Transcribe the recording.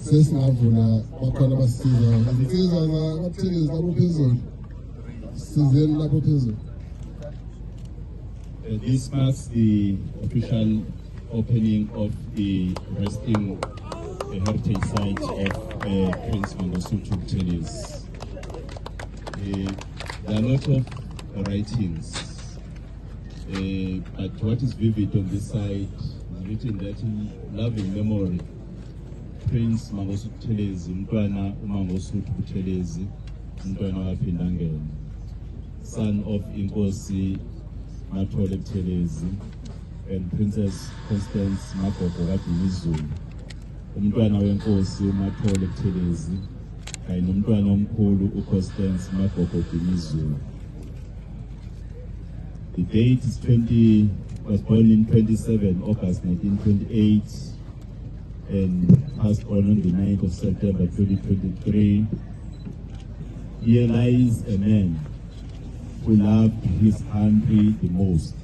sesingavula bakhona basiza izinsiza zabaThelezi lapho phezulu sizeni lapho phezulu. This marks the official opening of the resting heritage site of Prince Mangosuthu Buthelezi. There are a lot of writings, but what is vivid on this side is written that in loving memory, Prince Mangosuthu Buthelezi, uMntwana uMangosuthu Buthelezi, uMntwana waphindangena, son of Inkosi Mathole Buthelezi and Princess Constance Magogo kaBhimizulu, uMntwana weNkosi uMathole Buthelezi kanye nomntwana omkhulu uConstance Magogo Bhimizulu. The date is was born in 27 August 1928 and passed on the 9th of September 2023. Here lies a man who loved his country the most.